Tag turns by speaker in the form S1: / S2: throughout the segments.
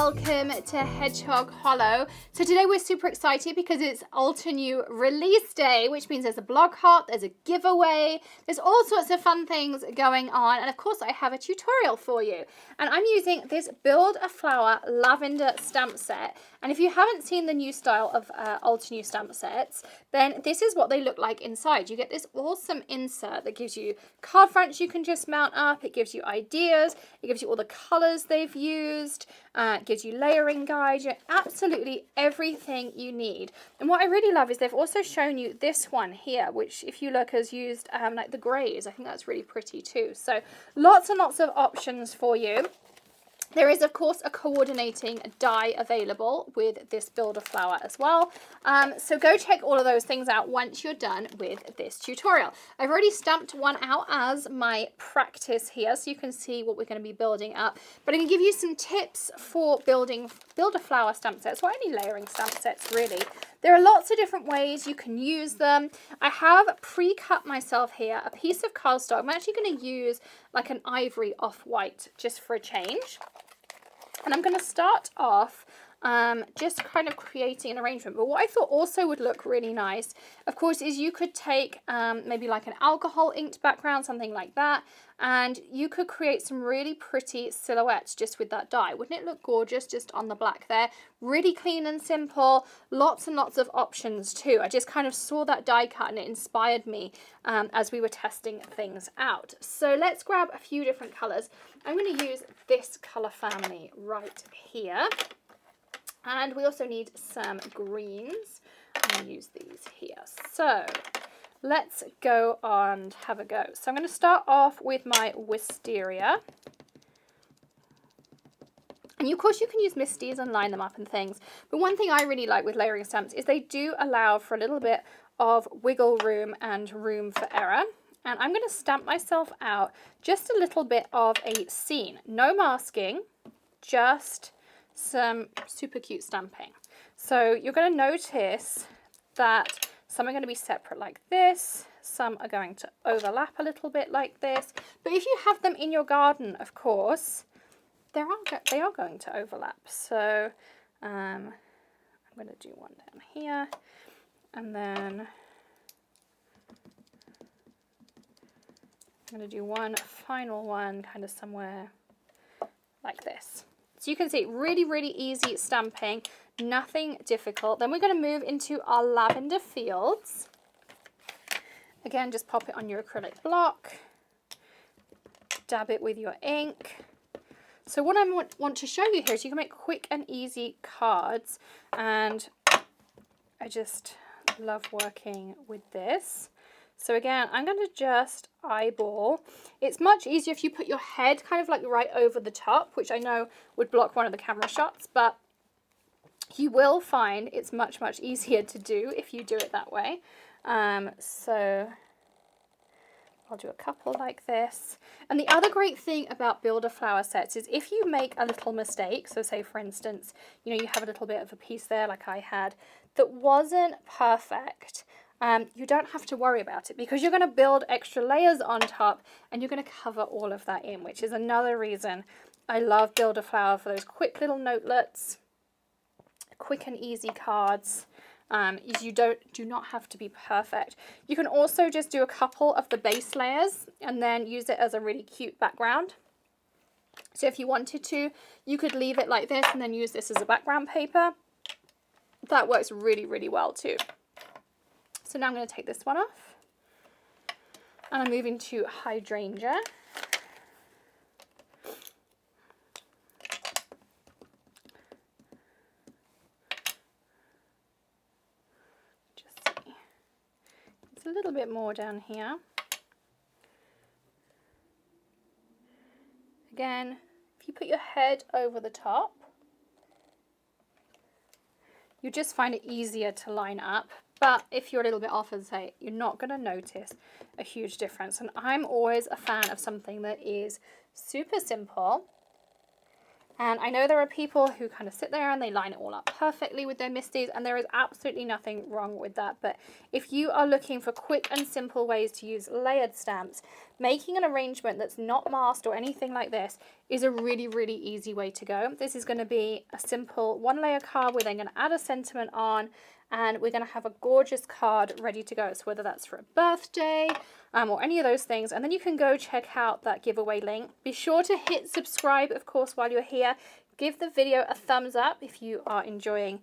S1: welcome to Hedgehog Hollow. So today we're super excited because it's Altenew release day, which means there's a blog hop, there's a giveaway, there's all sorts of fun things going on, and of course I have a tutorial for you. And I'm using this Build a Flower Lavender stamp set, and if you haven't seen the new style of Altenew stamp sets, then this is what they look like inside. You get this awesome insert that gives you card fronts you can just mount up, it gives you ideas, it gives you all the colours they've used, it gives you layering guides, absolutely everything you need. And what I really love is they've also shown you this one here, which if you look has used like the greys. I think that's really pretty too. So lots and lots of options for you. There is, of course, a coordinating die available with this Build a Flower as well. So go check all of those things out once you're done with this tutorial. I've already stamped one out as my practice here, so you can see what we're going to be building up. But I'm going to give you some tips for building Build a Flower stamp sets, or any layering stamp sets, really. There are lots of different ways you can use them. I have pre-cut myself here a piece of cardstock. I'm actually going to use like an ivory off-white just for a change. And I'm going to start off just kind of creating an arrangement. But what I thought also would look really nice, of course, is you could take maybe like an alcohol inked background, something like that, and you could create some really pretty silhouettes just with that die. Wouldn't it look gorgeous just on the black there? Really clean and simple, lots and lots of options too. I just kind of saw that die cut and it inspired me as we were testing things out. So let's grab a few different colours. I'm going to use this colour family right here. And we also need some greens. I'm going to use these here. So let's go and have a go. So I'm going to start off with my wisteria. And of course you can use misties and line them up and things. But one thing I really like with layering stamps is they do allow for a little bit of wiggle room and room for error. And I'm going to stamp myself out just a little bit of a scene. No masking, just some super cute stamping. So you're going to notice that some are going to be separate like this, some are going to overlap a little bit like this, but if you have them in your garden, of course, they are going to overlap. So I'm going to do one down here, and then I'm going to do one final one kind of somewhere like this. So you can see really, really easy stamping, nothing difficult. Then we're going to move into our lavender fields. Again, just pop it on your acrylic block, dab it with your ink. So what I want to show you here is you can make quick and easy cards, and I just love working with this. So again, I'm going to just eyeball. It's much easier if you put your head kind of like right over the top, which I know would block one of the camera shots, but you will find it's much, much easier to do if you do it that way. So I'll do a couple like this. And the other great thing about Build a Flower sets is if you make a little mistake, so say for instance, you know, you have a little bit of a piece there like I had that wasn't perfect, you don't have to worry about it because you're going to build extra layers on top and you're going to cover all of that in, which is another reason I love Build a Flower for those quick little notelets, quick and easy cards. Is you do not have to be perfect. You can also just do a couple of the base layers and then use it as a really cute background. So if you wanted to, you could leave it like this and then use this as a background paper. That works really, really well too. So now I'm going to take this one off, and I'm moving to hydrangea. Just see. It's a little bit more down here. Again, if you put your head over the top, you just find it easier to line up. But if you're a little bit off, as I say, you're not going to notice a huge difference. And I'm always a fan of something that is super simple And I know there are people who kind of sit there and they line it all up perfectly with their misties, and there is absolutely nothing wrong with that. But if you are looking for quick and simple ways to use layered stamps, making an arrangement that's not masked or anything like this is a really, really easy way to go. This is going to be a simple 1-layer card. We're then going to add a sentiment on, and we're going to have a gorgeous card ready to go. So whether that's for a birthday or any of those things, and then you can go check out that giveaway link. Be sure to hit subscribe, of course, while you're here. Give the video a thumbs up if you are enjoying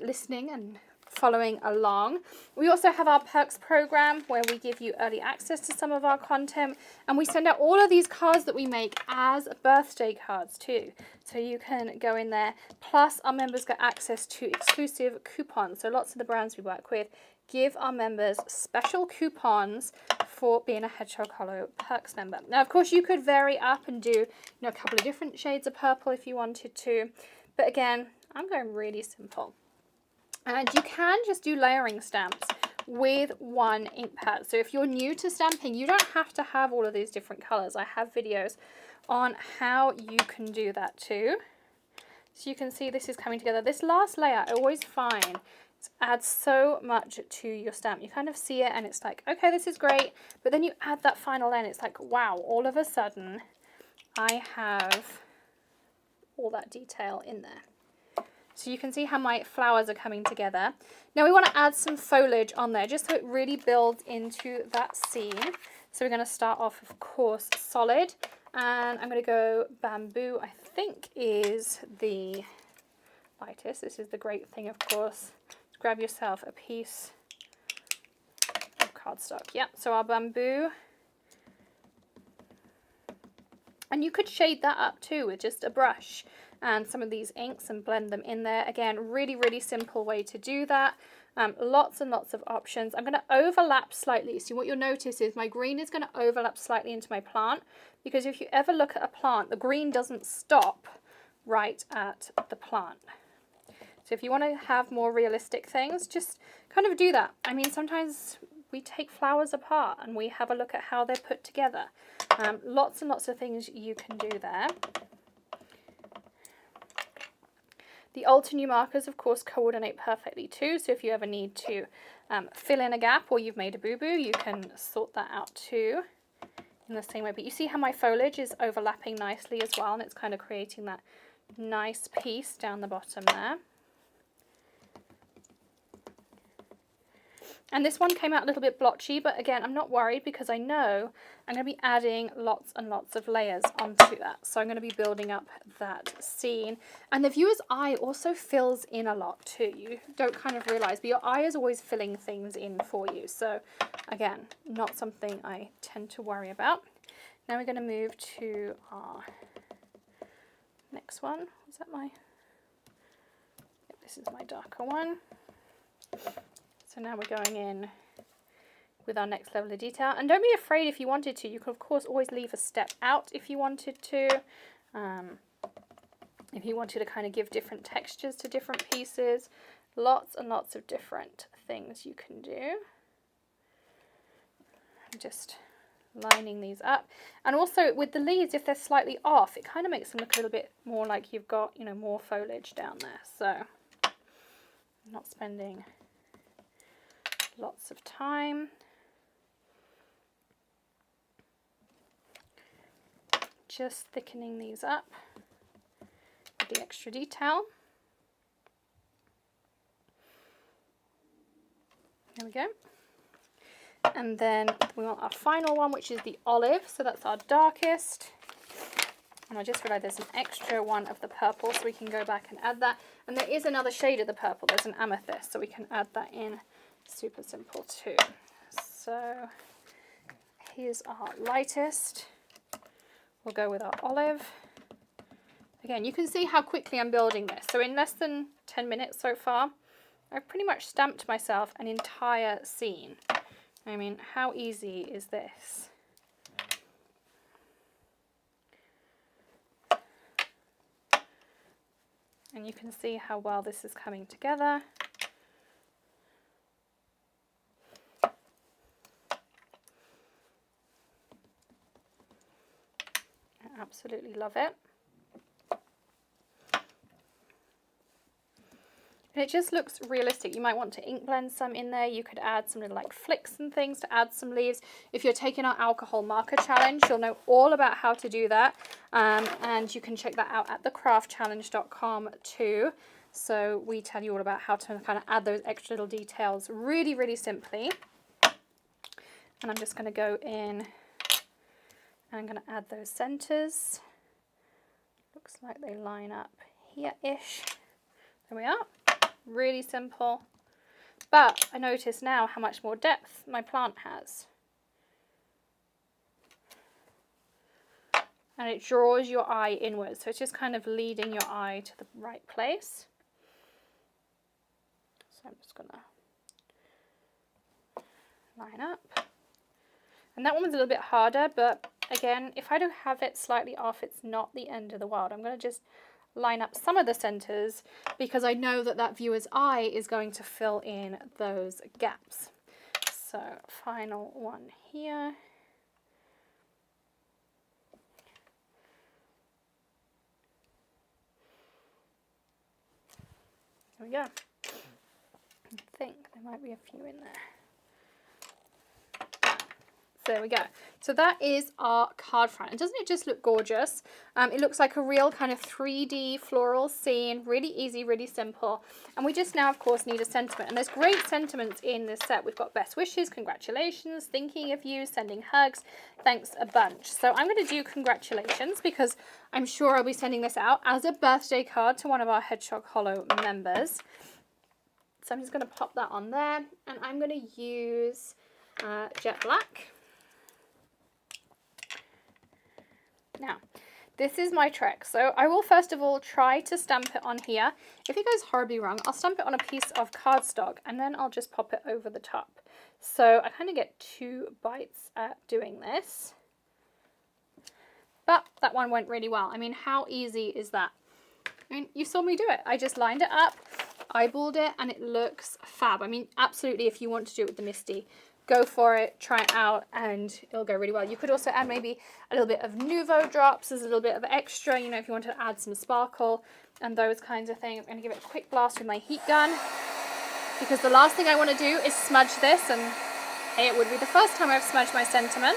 S1: listening and following along. We also have our perks program where we give you early access to some of our content, and we send out all of these cards that we make as birthday cards too, so you can go in there. Plus our members get access to exclusive coupons, so lots of the brands we work with give our members special coupons for being a Hedgehog Hollow perks member. Now of course you could vary up and do a couple of different shades of purple if you wanted to, but again I'm going really simple. And you can just do layering stamps with one ink pad. So if you're new to stamping, you don't have to have all of these different colors. I have videos on how you can do that too. So you can see this is coming together. This last layer I always find adds so much to your stamp. You kind of see it and it's like, okay, this is great. But then you add that final layer and it's like, wow, all of a sudden I have all that detail in there. So you can see how my flowers are coming together. Now we want to add some foliage on there just so it really builds into that scene. So we're going to start off, of course, solid. And I'm going to go bamboo, I think is the lightest. This is the great thing, of course. Grab yourself a piece of cardstock. Yep, so our bamboo. And you could shade that up too with just a brush and some of these inks and blend them in there. Again, really, really simple way to do that. Lots and lots of options. I'm going to overlap slightly. So what you'll notice is my green is going to overlap slightly into my plant, because if you ever look at a plant, the green doesn't stop right at the plant. So if you want to have more realistic things, just kind of do that. I mean, sometimes we take flowers apart and we have a look at how they're put together. Lots and lots of things you can do there. The Altenew markers, of course, coordinate perfectly too. So if you ever need to fill in a gap or you've made a boo-boo, you can sort that out too in the same way. But you see how my foliage is overlapping nicely as well, and it's kind of creating that nice piece down the bottom there. And this one came out a little bit blotchy, but again, I'm not worried because I know I'm going to be adding lots and lots of layers onto that. So I'm going to be building up that scene. And the viewer's eye also fills in a lot too. You don't kind of realize, but your eye is always filling things in for you. So again, not something I tend to worry about. Now we're going to move to our next one. Is that my... Yep, this is my darker one. So now we're going in with our next level of detail. And don't be afraid if you wanted to. You could, of course, always leave a step out if you wanted to. If you wanted to kind of give different textures to different pieces. Lots and lots of different things you can do. Just lining these up. And also with the leaves, if they're slightly off, it kind of makes them look a little bit more like you've got, you know, more foliage down there. So I'm not spending lots of time. Just thickening these up with the extra detail. There we go. And then we want our final one, which is the olive. So that's our darkest. And I just realized there's an extra one of the purple, so we can go back and add that. And there is another shade of the purple. There's an amethyst, so we can add that in. Super simple too. So here's our lightest. We'll go with our olive. Again, you can see how quickly I'm building this. So in less than 10 minutes so far, I've pretty much stamped myself an entire scene. I mean, how easy is this? And you can see how well this is coming together. Absolutely love it. And it just looks realistic. You might want to ink blend some in there. You could add some little like flicks and things to add some leaves. If you're taking our alcohol marker challenge, you'll know all about how to do that. And you can check that out at thecraftchallenge.com too. So we tell you all about how to kind of add those extra little details really, really simply. And I'm just going to go in and I'm going to add those centers. Looks like they line up here-ish. There we are. Really simple. But I notice now how much more depth my plant has. And it draws your eye inwards. So it's just kind of leading your eye to the right place. So I'm just going to line up. And that one was a little bit harder, but again, if I do have it slightly off, it's not the end of the world. I'm going to just line up some of the centers because I know that that viewer's eye is going to fill in those gaps. So final one here. There we go. I think there might be a few in there. So there we go. So that is our card front. And doesn't it just look gorgeous? It looks like a real kind of 3D floral scene. Really easy, really simple. And we just now, of course, need a sentiment. And there's great sentiments in this set. We've got best wishes, congratulations, thinking of you, sending hugs, thanks a bunch. So I'm going to do congratulations because I'm sure I'll be sending this out as a birthday card to one of our Hedgehog Hollow members. So I'm just going to pop that on there. And I'm going to use jet black. Now, this is my trick. So I will first of all try to stamp it on here. If it goes horribly wrong, I'll stamp it on a piece of cardstock and then I'll just pop it over the top. So I kind of get 2 bites at doing this. But that one went really well. I mean, how easy is that? I mean, you saw me do it. I just lined it up, eyeballed it, and it looks fab. I mean, absolutely, if you want to do it with the Misty, go for it, try it out, and it'll go really well. You could also add maybe a little bit of Nouveau drops as a little bit of extra, you know, if you want to add some sparkle and those kinds of things. I'm going to give it a quick blast with my heat gun because the last thing I want to do is smudge this, and it would be the first time I've smudged my sentiment.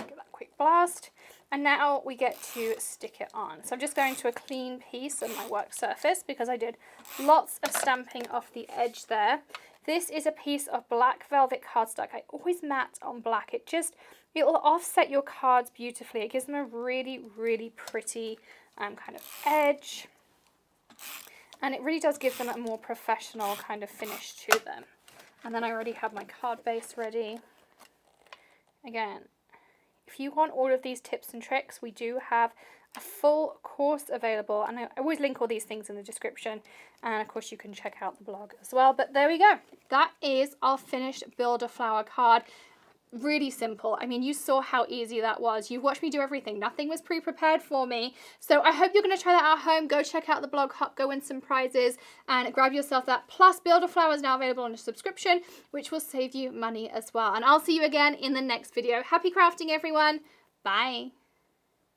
S1: Give that a quick blast. And now we get to stick it on. So I'm just going to a clean piece of my work surface because I did lots of stamping off the edge there. This is a piece of black velvet cardstock. I always matte on black. It'll offset your cards beautifully. It gives them a really, really pretty kind of edge. And it really does give them a more professional kind of finish to them. And then I already have my card base ready. Again, if you want all of these tips and tricks, we do have a full course available. And I always link all these things in the description. And of course, you can check out the blog as well. But there we go. That is our finished Build-A-Flower card. Really simple. I mean, you saw how easy that was. You watched me do everything. Nothing was pre-prepared for me. So I hope you're going to try that at home. Go check out the blog hop, go win some prizes and grab yourself that. Plus, Build-A-Flower is now available on a subscription, which will save you money as well. And I'll see you again in the next video. Happy crafting, everyone. Bye.